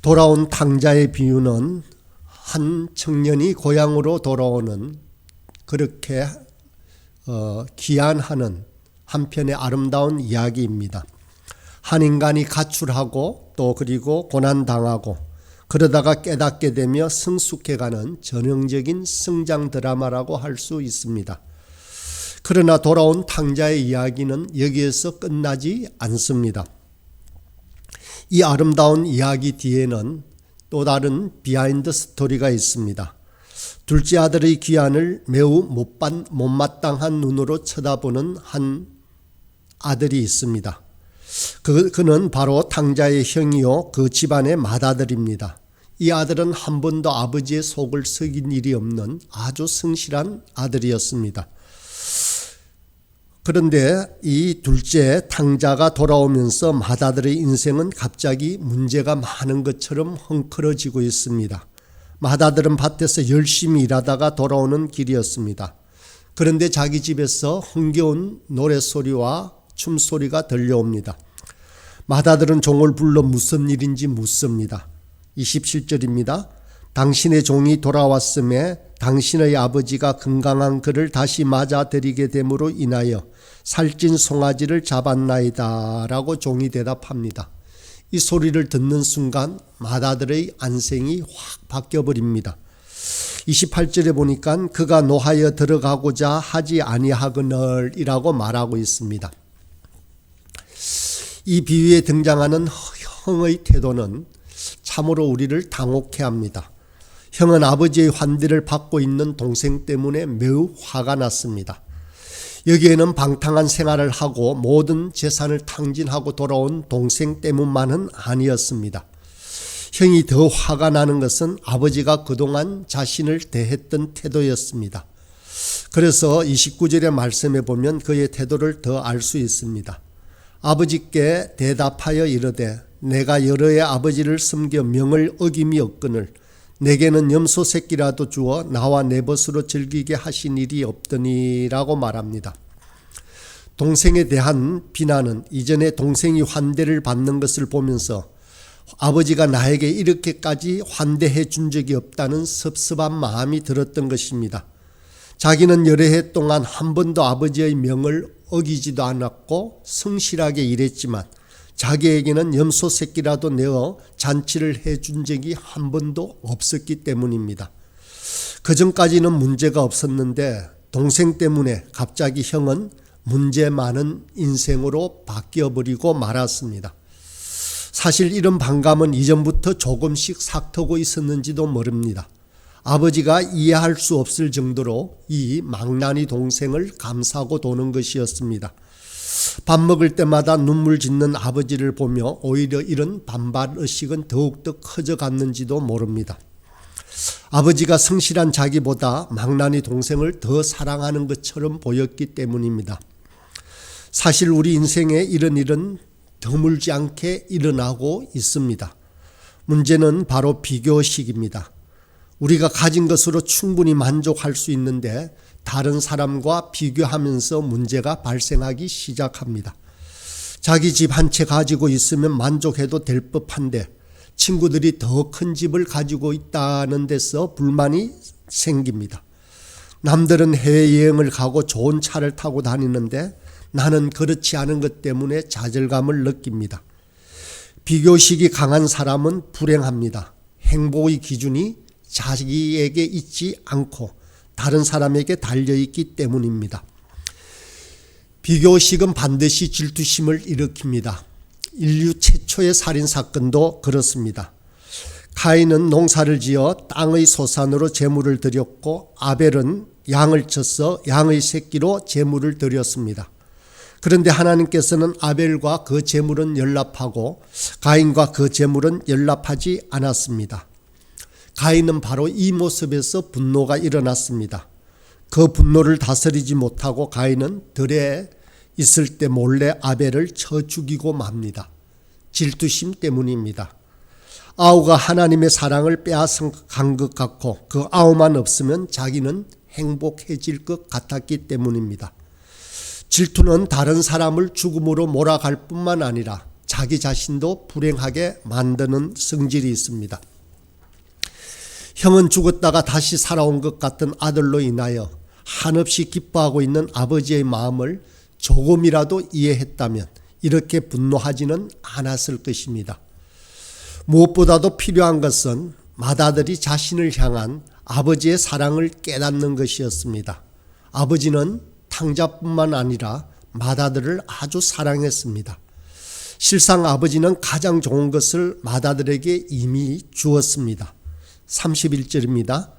돌아온 탕자의 비유는 한 청년이 고향으로 돌아오는 그렇게 기안하는 한편의 아름다운 이야기입니다. 한 인간이 가출하고 또 그리고 고난당하고 그러다가 깨닫게 되며 성숙해가는 전형적인 성장 드라마라고 할 수 있습니다. 그러나 돌아온 탕자의 이야기는 여기에서 끝나지 않습니다. 이 아름다운 이야기 뒤에는 또 다른 비하인드 스토리가 있습니다. 둘째 아들의 귀환을 매우 못마땅한 눈으로 쳐다보는 한 아들이 있습니다. 그는 바로 탕자의 형이요 그 집안의 맏아들입니다. 이 아들은 한 번도 아버지의 속을 썩인 일이 없는 아주 성실한 아들이었습니다. 그런데 이 둘째 탕자가 돌아오면서 맏아들의 인생은 갑자기 문제가 많은 것처럼 헝클어지고 있습니다. 맏아들은 밭에서 열심히 일하다가 돌아오는 길이었습니다. 그런데 자기 집에서 흥겨운 노랫소리와 춤소리가 들려옵니다. 맏아들은 종을 불러 무슨 일인지 묻습니다. 27절입니다. 당신의 종이 돌아왔음에 당신의 아버지가 건강한 그를 다시 맞아들이게 됨으로 인하여 살찐 송아지를 잡았나이다 라고 종이 대답합니다. 이 소리를 듣는 순간 맏아들의 안색이 확 바뀌어버립니다. 28절에 보니까 그가 노하여 들어가고자 하지 아니하거늘 이라고 말하고 있습니다. 이 비유에 등장하는 형의 태도는 참으로 우리를 당혹해 합니다. 형은 아버지의 환대를 받고 있는 동생 때문에 매우 화가 났습니다. 여기에는 방탕한 생활을 하고 모든 재산을 탕진하고 돌아온 동생 때문만은 아니었습니다. 형이 더 화가 나는 것은 아버지가 그동안 자신을 대했던 태도였습니다. 그래서 29절의 말씀에 보면 그의 태도를 더 알 수 있습니다. 아버지께 대답하여 이르되 내가 여러의 아버지를 섬겨 명을 어김이 없거늘 내게는 염소 새끼라도 주어 나와 내 벗으로 즐기게 하신 일이 없더니라고 말합니다. 동생에 대한 비난은 이전에 동생이 환대를 받는 것을 보면서 아버지가 나에게 이렇게까지 환대해 준 적이 없다는 섭섭한 마음이 들었던 것입니다. 자기는 여러 해 동안 한 번도 아버지의 명을 어기지도 않았고 성실하게 일했지만 자기에게는 염소 새끼라도 내어 잔치를 해준 적이 한 번도 없었기 때문입니다. 그전까지는 문제가 없었는데 동생 때문에 갑자기 형은 문제 많은 인생으로 바뀌어버리고 말았습니다. 사실 이런 반감은 이전부터 조금씩 삭트고 있었는지도 모릅니다. 아버지가 이해할 수 없을 정도로 이 망나니 동생을 감싸고 도는 것이었습니다. 밥 먹을 때마다 눈물 짓는 아버지를 보며 오히려 이런 반발의식은 더욱더 커져갔는지도 모릅니다. 아버지가 성실한 자기보다 망나니 동생을 더 사랑하는 것처럼 보였기 때문입니다. 사실 우리 인생에 이런 일은 드물지 않게 일어나고 있습니다. 문제는 바로 비교식입니다. 우리가 가진 것으로 충분히 만족할 수 있는데 다른 사람과 비교하면서 문제가 발생하기 시작합니다. 자기 집 한 채 가지고 있으면 만족해도 될 법한데 친구들이 더 큰 집을 가지고 있다는 데서 불만이 생깁니다. 남들은 해외여행을 가고 좋은 차를 타고 다니는데 나는 그렇지 않은 것 때문에 좌절감을 느낍니다. 비교식이 강한 사람은 불행합니다. 행복의 기준이 자기에게 있지 않고 다른 사람에게 달려있기 때문입니다. 비교식은 반드시 질투심을 일으킵니다. 인류 최초의 살인사건도 그렇습니다. 가인은 농사를 지어 땅의 소산으로 제물을 드렸고 아벨은 양을 쳐서 양의 새끼로 제물을 드렸습니다. 그런데 하나님께서는 아벨과 그 제물은 연락하고 가인과 그 제물은 연락하지 않았습니다. 가인은 바로 이 모습에서 분노가 일어났습니다. 그 분노를 다스리지 못하고 가인은 들에 있을 때 몰래 아벨을 쳐 죽이고 맙니다. 질투심 때문입니다. 아우가 하나님의 사랑을 빼앗아간 것 같고 그 아우만 없으면 자기는 행복해질 것 같았기 때문입니다. 질투는 다른 사람을 죽음으로 몰아갈 뿐만 아니라 자기 자신도 불행하게 만드는 성질이 있습니다. 형은 죽었다가 다시 살아온 것 같은 아들로 인하여 한없이 기뻐하고 있는 아버지의 마음을 조금이라도 이해했다면 이렇게 분노하지는 않았을 것입니다. 무엇보다도 필요한 것은 맏아들이 자신을 향한 아버지의 사랑을 깨닫는 것이었습니다. 아버지는 탕자뿐만 아니라 맏아들을 아주 사랑했습니다. 실상 아버지는 가장 좋은 것을 맏아들에게 이미 주었습니다. 31절입니다.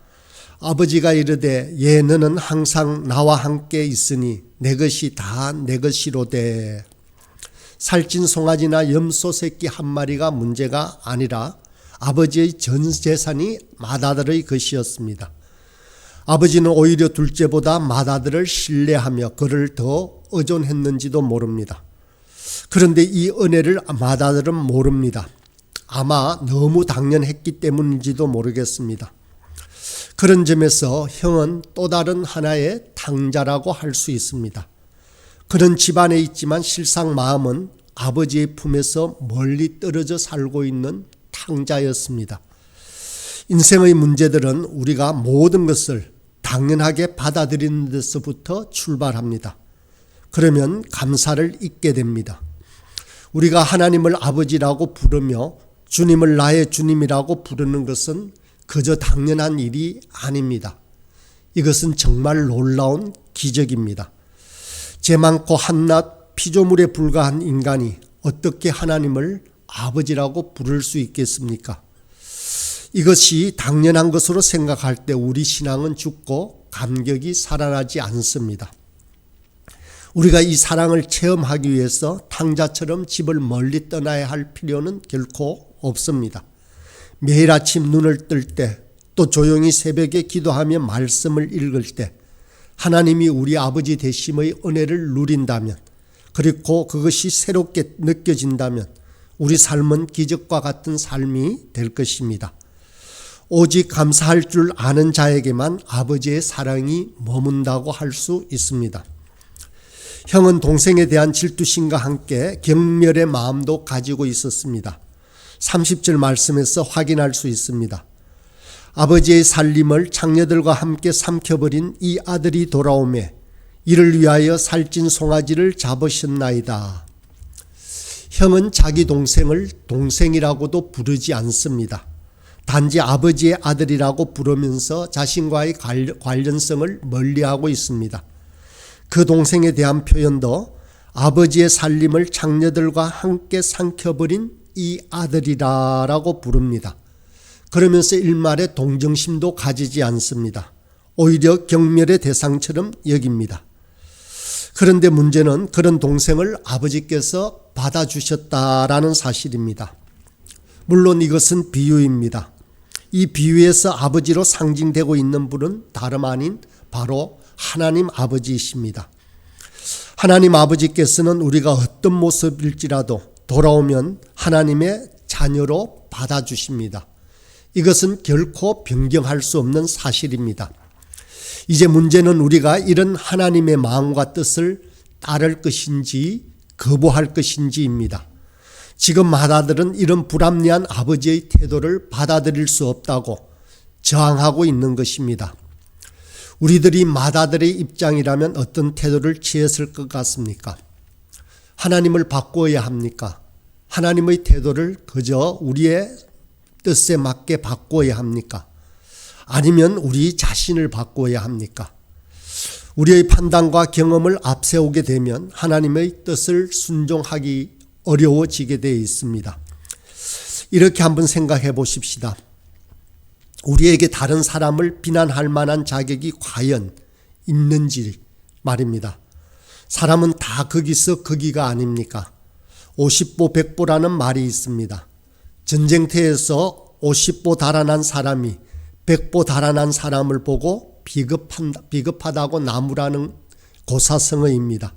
아버지가 이르되 예 너는 항상 나와 함께 있으니 내 것이 다 내 것이로되. 살찐 송아지나 염소 새끼 한 마리가 문제가 아니라 아버지의 전 재산이 맏아들의 것이었습니다. 아버지는 오히려 둘째보다 맏아들을 신뢰하며 그를 더 의존했는지도 모릅니다. 그런데 이 은혜를 맏아들은 모릅니다. 아마 너무 당연했기 때문인지도 모르겠습니다. 그런 점에서 형은 또 다른 하나의 탕자라고 할 수 있습니다. 그런 집안에 있지만 실상 마음은 아버지의 품에서 멀리 떨어져 살고 있는 탕자였습니다. 인생의 문제들은 우리가 모든 것을 당연하게 받아들이는 데서부터 출발합니다. 그러면 감사를 잊게 됩니다. 우리가 하나님을 아버지라고 부르며 주님을 나의 주님이라고 부르는 것은 그저 당연한 일이 아닙니다. 이것은 정말 놀라운 기적입니다. 죄 많고 한낱 피조물에 불과한 인간이 어떻게 하나님을 아버지라고 부를 수 있겠습니까? 이것이 당연한 것으로 생각할 때 우리 신앙은 죽고 감격이 살아나지 않습니다. 우리가 이 사랑을 체험하기 위해서 탕자처럼 집을 멀리 떠나야 할 필요는 결코 없습니다. 매일 아침 눈을 뜰 때, 또 조용히 새벽에 기도하며 말씀을 읽을 때 하나님이 우리 아버지 되심의 은혜를 누린다면, 그리고 그것이 새롭게 느껴진다면 우리 삶은 기적과 같은 삶이 될 것입니다. 오직 감사할 줄 아는 자에게만 아버지의 사랑이 머문다고 할 수 있습니다. 형은 동생에 대한 질투심과 함께 경멸의 마음도 가지고 있었습니다. 30절 말씀에서 확인할 수 있습니다. 아버지의 살림을 장녀들과 함께 삼켜버린 이 아들이 돌아오매 이를 위하여 살찐 송아지를 잡으셨나이다. 형은 자기 동생을 동생이라고도 부르지 않습니다. 단지 아버지의 아들이라고 부르면서 자신과의 관련성을 멀리하고 있습니다. 그 동생에 대한 표현도 아버지의 살림을 장녀들과 함께 삼켜버린 이 아들이라고 부릅니다. 그러면서 일말의 동정심도 가지지 않습니다. 오히려 경멸의 대상처럼 여깁니다. 그런데 문제는 그런 동생을 아버지께서 받아주셨다라는 사실입니다. 물론 이것은 비유입니다. 이 비유에서 아버지로 상징되고 있는 분은 다름 아닌 바로 하나님 아버지이십니다. 하나님 아버지께서는 우리가 어떤 모습일지라도 돌아오면 하나님의 자녀로 받아주십니다. 이것은 결코 변경할 수 없는 사실입니다. 이제 문제는 우리가 이런 하나님의 마음과 뜻을 따를 것인지 거부할 것인지입니다. 지금 맏아들은 이런 불합리한 아버지의 태도를 받아들일 수 없다고 저항하고 있는 것입니다. 우리들이 맏아들의 입장이라면 어떤 태도를 취했을 것 같습니까? 하나님을 바꾸어야 합니까? 하나님의 태도를 그저 우리의 뜻에 맞게 바꾸어야 합니까? 아니면 우리 자신을 바꾸어야 합니까? 우리의 판단과 경험을 앞세우게 되면 하나님의 뜻을 순종하기 어려워지게 되어 있습니다. 이렇게 한번 생각해 보십시다. 우리에게 다른 사람을 비난할 만한 자격이 과연 있는지 말입니다. 사람은 다 거기서 거기가 아닙니까? 50보 100보라는 말이 있습니다. 전쟁터에서 50보 달아난 사람이 100보 달아난 사람을 보고 비겁하다고 나무라는 고사성어입니다.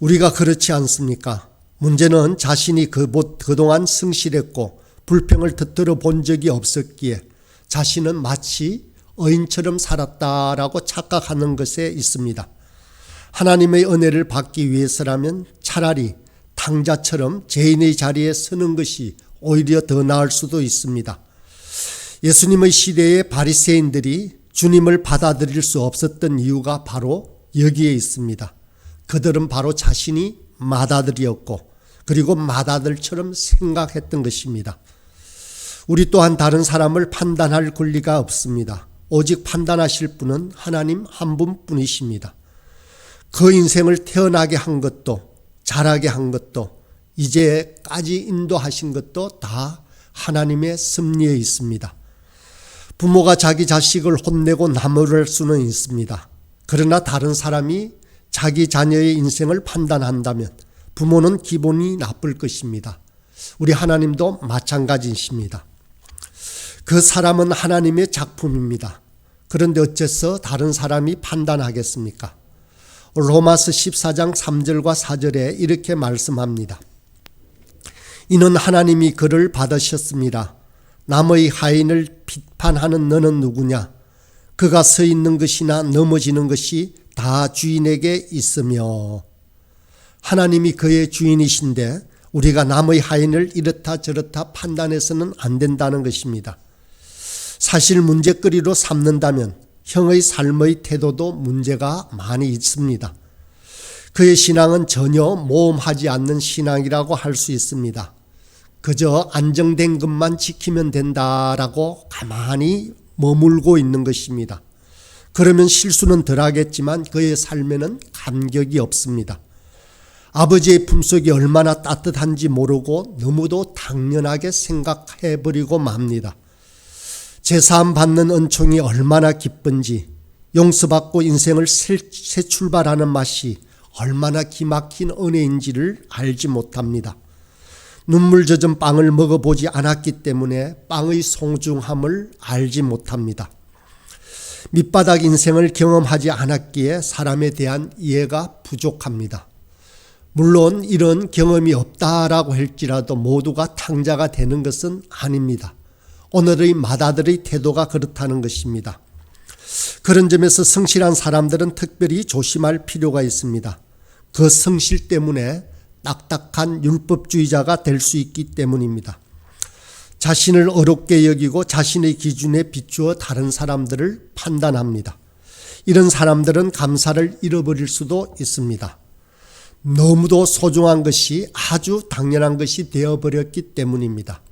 우리가 그렇지 않습니까? 문제는 자신이 그동안 성실했고 불평을 터뜨려 본 적이 없었기에 자신은 마치 의인처럼 살았다라고 착각하는 것에 있습니다. 하나님의 은혜를 받기 위해서라면 차라리 탕자처럼 죄인의 자리에 서는 것이 오히려 더 나을 수도 있습니다. 예수님의 시대의 바리새인들이 주님을 받아들일 수 없었던 이유가 바로 여기에 있습니다. 그들은 바로 자신이 맏아들이었고 그리고 맏아들처럼 생각했던 것입니다. 우리 또한 다른 사람을 판단할 권리가 없습니다. 오직 판단하실 분은 하나님 한 분뿐이십니다. 그 인생을 태어나게 한 것도 자라게 한 것도 이제까지 인도하신 것도 다 하나님의 섭리에 있습니다. 부모가 자기 자식을 혼내고 나무랄 수는 있습니다. 그러나 다른 사람이 자기 자녀의 인생을 판단한다면 부모는 기분이 나쁠 것입니다. 우리 하나님도 마찬가지이십니다. 그 사람은 하나님의 작품입니다. 그런데 어째서 다른 사람이 판단하겠습니까? 로마서 14장 3절과 4절에 이렇게 말씀합니다. 이는 하나님이 그를 받으셨습니다. 남의 하인을 비판하는 너는 누구냐? 그가 서 있는 것이나 넘어지는 것이 다 주인에게 있으며 하나님이 그의 주인이신데 우리가 남의 하인을 이렇다 저렇다 판단해서는 안 된다는 것입니다. 사실 문제거리로 삼는다면 형의 삶의 태도도 문제가 많이 있습니다. 그의 신앙은 전혀 모험하지 않는 신앙이라고 할 수 있습니다. 그저 안정된 것만 지키면 된다라고 가만히 머물고 있는 것입니다. 그러면 실수는 덜하겠지만 그의 삶에는 감격이 없습니다. 아버지의 품속이 얼마나 따뜻한지 모르고 너무도 당연하게 생각해버리고 맙니다. 제사함 받는 은총이 얼마나 기쁜지, 용서받고 인생을 새 출발하는 맛이 얼마나 기막힌 은혜인지를 알지 못합니다. 눈물 젖은 빵을 먹어보지 않았기 때문에 빵의 소중함을 알지 못합니다. 밑바닥 인생을 경험하지 않았기에 사람에 대한 이해가 부족합니다. 물론 이런 경험이 없다라고 할지라도 모두가 탕자가 되는 것은 아닙니다. 오늘의 맏아들의 태도가 그렇다는 것입니다. 그런 점에서 성실한 사람들은 특별히 조심할 필요가 있습니다. 그 성실 때문에 딱딱한 율법주의자가 될 수 있기 때문입니다. 자신을 어렵게 여기고 자신의 기준에 비추어 다른 사람들을 판단합니다. 이런 사람들은 감사를 잃어버릴 수도 있습니다. 너무도 소중한 것이 아주 당연한 것이 되어버렸기 때문입니다.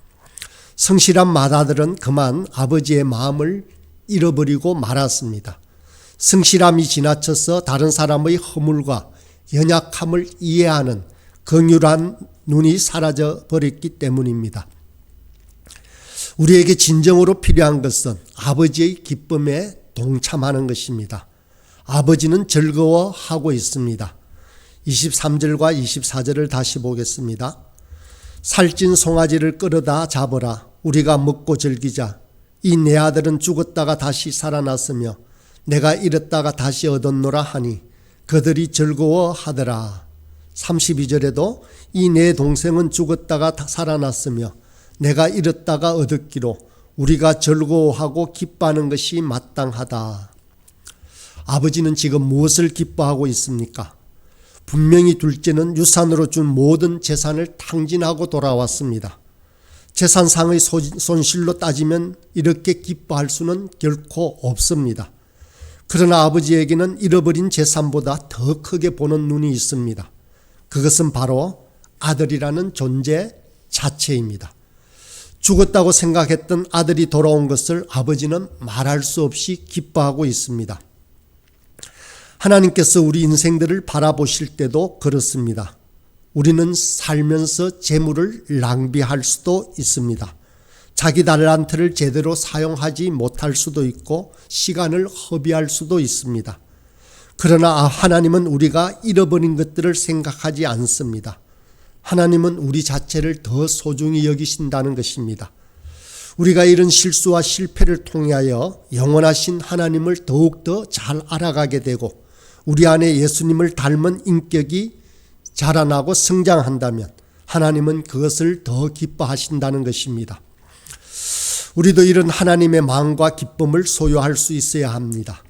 성실한 맏아들은 그만 아버지의 마음을 잃어버리고 말았습니다. 성실함이 지나쳐서 다른 사람의 허물과 연약함을 이해하는 긍휼한 눈이 사라져 버렸기 때문입니다. 우리에게 진정으로 필요한 것은 아버지의 기쁨에 동참하는 것입니다. 아버지는 즐거워하고 있습니다. 23절과 24절을 다시 보겠습니다. 살찐 송아지를 끌어다 잡으라. 우리가 먹고 즐기자. 이 내 아들은 죽었다가 다시 살아났으며 내가 잃었다가 다시 얻었노라 하니 그들이 즐거워하더라. 32절에도 이 내 동생은 죽었다가 살아났으며 내가 잃었다가 얻었기로 우리가 즐거워하고 기뻐하는 것이 마땅하다. 아버지는 지금 무엇을 기뻐하고 있습니까? 분명히 둘째는 유산으로 준 모든 재산을 탕진하고 돌아왔습니다. 재산상의 손실로 따지면 이렇게 기뻐할 수는 결코 없습니다. 그러나 아버지에게는 잃어버린 재산보다 더 크게 보는 눈이 있습니다. 그것은 바로 아들이라는 존재 자체입니다. 죽었다고 생각했던 아들이 돌아온 것을 아버지는 말할 수 없이 기뻐하고 있습니다. 하나님께서 우리 인생들을 바라보실 때도 그렇습니다. 우리는 살면서 재물을 낭비할 수도 있습니다. 자기 달란트를 제대로 사용하지 못할 수도 있고 시간을 허비할 수도 있습니다. 그러나 하나님은 우리가 잃어버린 것들을 생각하지 않습니다. 하나님은 우리 자체를 더 소중히 여기신다는 것입니다. 우리가 이런 실수와 실패를 통하여 영원하신 하나님을 더욱더 잘 알아가게 되고 우리 안에 예수님을 닮은 인격이 자라나고 성장한다면 하나님은 그것을 더 기뻐하신다는 것입니다. 우리도 이런 하나님의 마음과 기쁨을 소유할 수 있어야 합니다.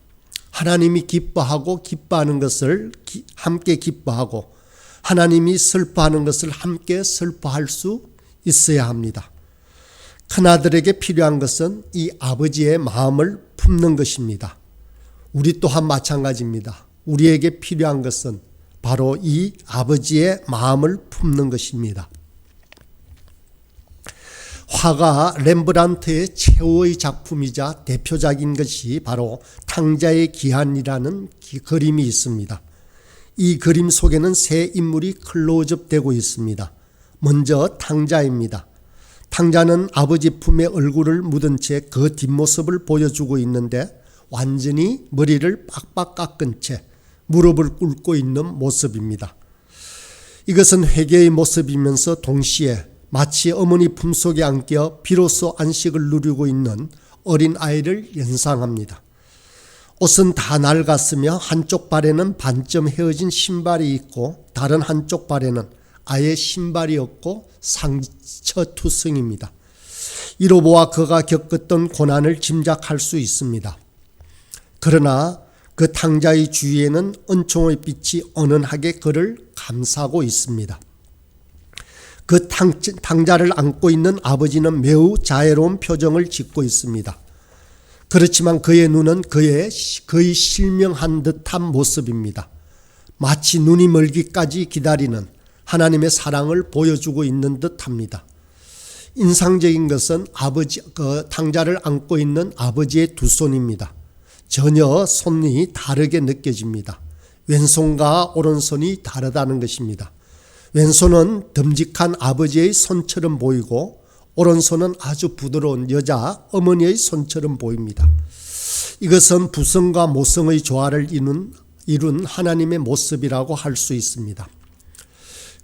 하나님이 기뻐하고 기뻐하는 것을 함께 기뻐하고 하나님이 슬퍼하는 것을 함께 슬퍼할 수 있어야 합니다. 큰아들에게 필요한 것은 이 아버지의 마음을 품는 것입니다. 우리 또한 마찬가지입니다. 우리에게 필요한 것은 바로 이 아버지의 마음을 품는 것입니다. 화가 렘브란트의 최후의 작품이자 대표작인 것이 바로 탕자의 기한이라는 그림이 있습니다. 이 그림 속에는 세 인물이 클로즈업 되고 있습니다. 먼저 탕자입니다. 탕자는 아버지 품에 얼굴을 묻은 채 그 뒷모습을 보여주고 있는데 완전히 머리를 빡빡 깎은 채 무릎을 꿇고 있는 모습입니다. 이것은 회개의 모습이면서 동시에 마치 어머니 품속에 안겨 비로소 안식을 누리고 있는 어린 아이를 연상합니다. 옷은 다 낡았으며 한쪽 발에는 반쯤 헤어진 신발이 있고 다른 한쪽 발에는 아예 신발이 없고 상처투성입니다. 이로 보아 그가 겪었던 고난을 짐작할 수 있습니다. 그러나 그 탕자의 주위에는 은총의 빛이 은은하게 그를 감싸고 있습니다. 그 탕자를 안고 있는 아버지는 매우 자애로운 표정을 짓고 있습니다. 그렇지만 그의 눈은 거의 실명한 듯한 모습입니다. 마치 눈이 멀기까지 기다리는 하나님의 사랑을 보여주고 있는 듯합니다. 인상적인 것은 탕자를 안고 있는 아버지의 두 손입니다. 전혀 손이 다르게 느껴집니다. 왼손과 오른손이 다르다는 것입니다. 왼손은 듬직한 아버지의 손처럼 보이고 오른손은 아주 부드러운 여자 어머니의 손처럼 보입니다. 이것은 부성과 모성의 조화를 이룬 하나님의 모습이라고 할 수 있습니다.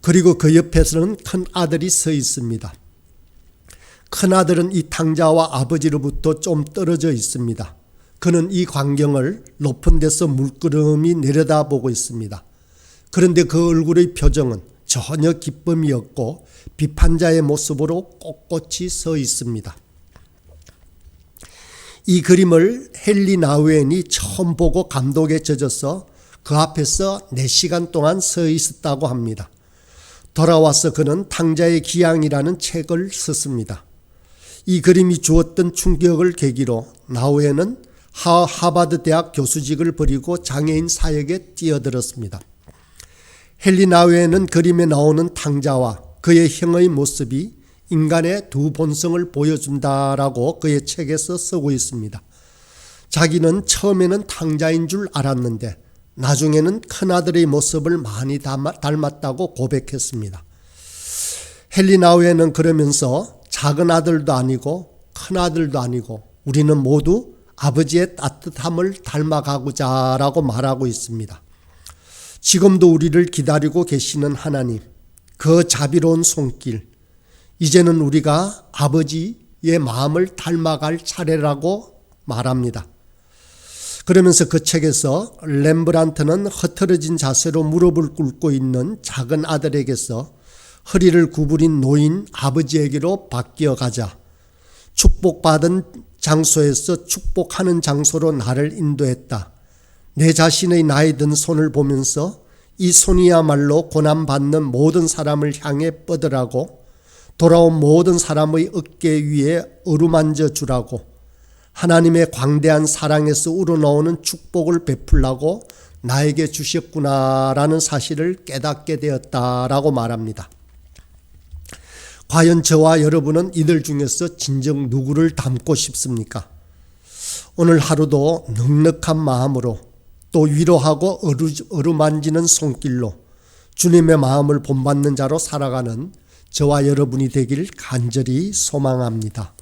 그리고 그 옆에서는 큰 아들이 서 있습니다. 큰 아들은 이 탕자와 아버지로부터 좀 떨어져 있습니다. 그는 이 광경을 높은 데서 물끄러미 내려다보고 있습니다. 그런데 그 얼굴의 표정은 전혀 기쁨이 없고 비판자의 모습으로 꼿꼿이 서 있습니다. 이 그림을 헨리 나우엔이 처음 보고 감동에 젖어서 그 앞에서 4시간 동안 서 있었다고 합니다. 돌아와서 그는 탕자의 기양이라는 책을 썼습니다. 이 그림이 주었던 충격을 계기로 나우엔은 하버드 대학 교수직을 버리고 장애인 사역에 뛰어들었습니다. 헨리 나우엔은 그림에 나오는 탕자와 그의 형의 모습이 인간의 두 본성을 보여준다라고 그의 책에서 쓰고 있습니다. 자기는 처음에는 탕자인 줄 알았는데 나중에는 큰아들의 모습을 많이 닮았다고 고백했습니다. 헨리 나우엔은 그러면서 작은 아들도 아니고 큰아들도 아니고 우리는 모두 아버지의 따뜻함을 닮아가고자 라고 말하고 있습니다. 지금도 우리를 기다리고 계시는 하나님, 그 자비로운 손길, 이제는 우리가 아버지의 마음을 닮아갈 차례라고 말합니다. 그러면서 그 책에서 렘브란트는 흐트러진 자세로 무릎을 꿇고 있는 작은 아들에게서 허리를 구부린 노인 아버지에게로 바뀌어 가자 축복받은 장소에서 축복하는 장소로 나를 인도했다. 내 자신의 나이 든 손을 보면서 이 손이야말로 고난받는 모든 사람을 향해 뻗으라고, 돌아온 모든 사람의 어깨 위에 어루만져 주라고, 하나님의 광대한 사랑에서 우러나오는 축복을 베풀라고 나에게 주셨구나라는 사실을 깨닫게 되었다라고 말합니다. 과연 저와 여러분은 이들 중에서 진정 누구를 닮고 싶습니까? 오늘 하루도 넉넉한 마음으로 또 위로하고 어루만지는 손길로 주님의 마음을 본받는 자로 살아가는 저와 여러분이 되길 간절히 소망합니다.